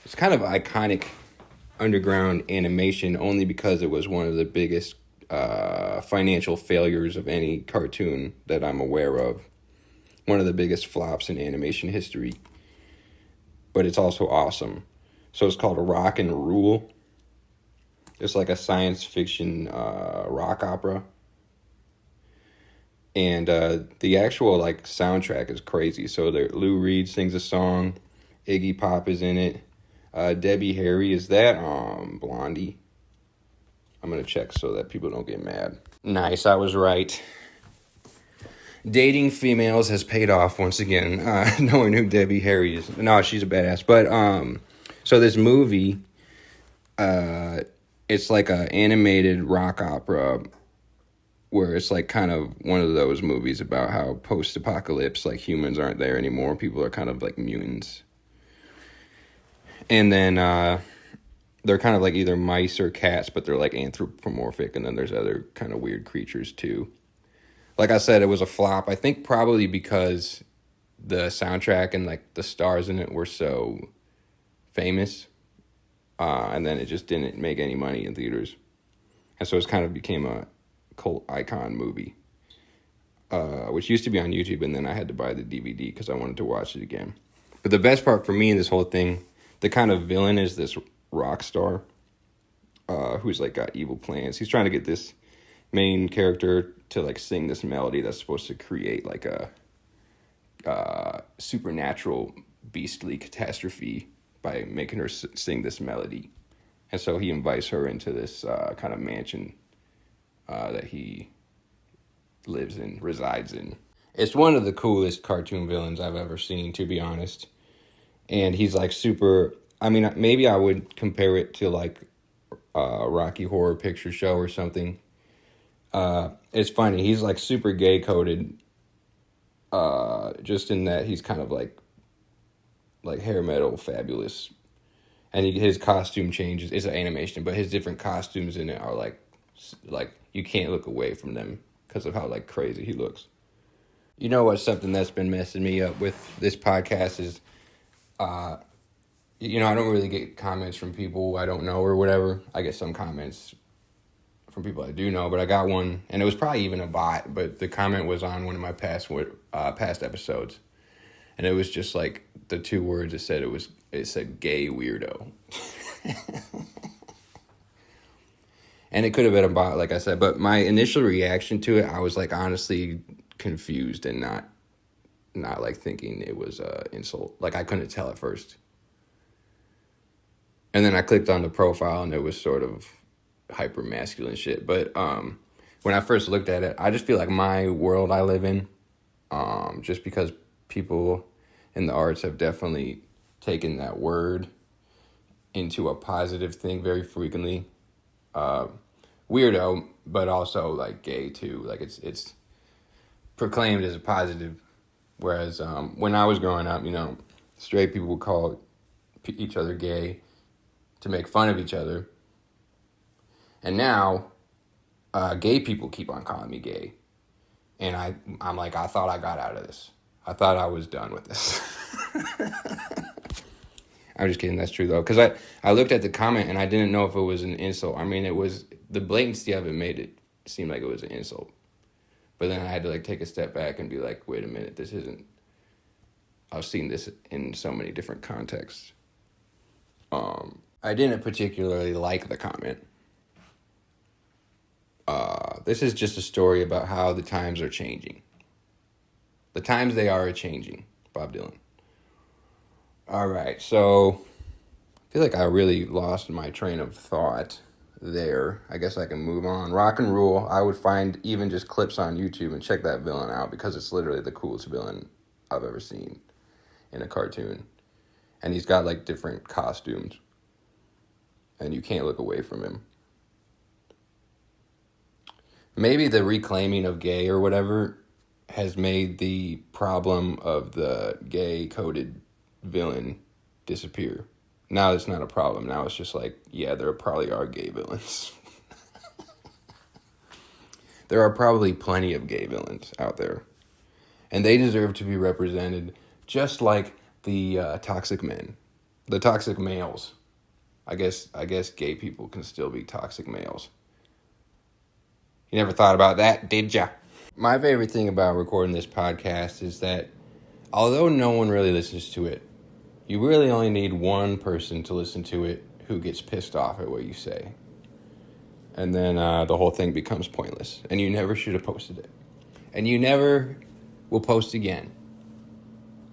It's kind of iconic underground animation only because it was one of the biggest financial failures of any cartoon that I'm aware of. One of the biggest flops in animation history. But it's also awesome. So it's called Rock and Rule. It's like a science fiction rock opera. And the actual like soundtrack is crazy. So Lou Reed sings a song. Iggy Pop is in it. Debbie Harry is that Blondie. I'm gonna check so that people don't get mad. Nice, I was right. Dating females has paid off once again. Knowing who Debbie Harry is. No, she's a badass. But so this movie, it's like a animated rock opera where it's like kind of one of those movies about how post-apocalypse, like humans aren't there anymore. People are kind of like mutants. And then they're kind of like either mice or cats, but they're like anthropomorphic. And then there's other kind of weird creatures too. Like I said, it was a flop. I think probably because the soundtrack and like the stars in it were so famous. And then it just didn't make any money in theaters. And so it's kind of became a cult icon movie, which used to be on YouTube, and then I had to buy the DVD because I wanted to watch it again. But the best part for me in this whole thing, the kind of villain is this rock star who's like got evil plans. He's trying to get this main character to like sing this melody that's supposed to create like a supernatural beastly catastrophe by making her sing this melody. And so he invites her into this kind of mansion that he resides in. It's one of the coolest cartoon villains I've ever seen, to be honest. And he's like super, I mean, maybe I would compare it to like a Rocky Horror Picture Show or something. It's funny, he's like super gay coded, just in that he's kind of like hair metal fabulous. And his costume changes. It's an animation, but his different costumes in it are like you can't look away from them because of how like crazy he looks. You know what's something that's been messing me up with this podcast is, I don't really get comments from people I don't know or whatever. I get some comments from people I do know, but I got one, and it was probably even a bot, but the comment was on one of my past episodes. And it was just like the two words it said gay weirdo. And it could have been a bot, like I said, but my initial reaction to it, I was like honestly confused and not like thinking it was an insult. Like I couldn't tell at first. And then I clicked on the profile and it was sort of hyper masculine shit. But when I first looked at it, I just feel like my world I live in, just because people in the arts have definitely taken that word into a positive thing very frequently. Weirdo, but also like gay too. Like it's proclaimed as a positive. Whereas when I was growing up, straight people would call each other gay to make fun of each other. And now, gay people keep on calling me gay. And I'm like, I thought I got out of this. I thought I was done with this. I'm just kidding. That's true, though. Because I looked at the comment, and I didn't know if it was an insult. I mean, it was the blatancy of it made it seem like it was an insult. But then I had to, like, take a step back and be like, wait a minute, this isn't... I've seen this in so many different contexts. I didn't particularly like the comment. This is just a story about how the times are changing. The times they are changing, Bob Dylan. All right, so I feel like I really lost my train of thought there. I guess I can move on. Rock and Rule, I would find even just clips on YouTube and check that villain out because it's literally the coolest villain I've ever seen in a cartoon. And he's got like different costumes. And you can't look away from him. Maybe the reclaiming of gay or whatever has made the problem of the gay-coded villain disappear. Now it's not a problem. Now it's just like, yeah, there probably are gay villains. There are probably plenty of gay villains out there. And they deserve to be represented just like the toxic men. The toxic males. I guess gay people can still be toxic males. You never thought about that, did ya? My favorite thing about recording this podcast is that although no one really listens to it, you really only need one person to listen to it who gets pissed off at what you say. And then the whole thing becomes pointless. And you never should have posted it. And you never will post again.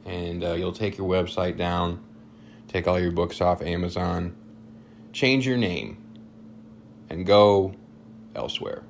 And you'll take your website down, take all your books off Amazon, change your name, and go elsewhere.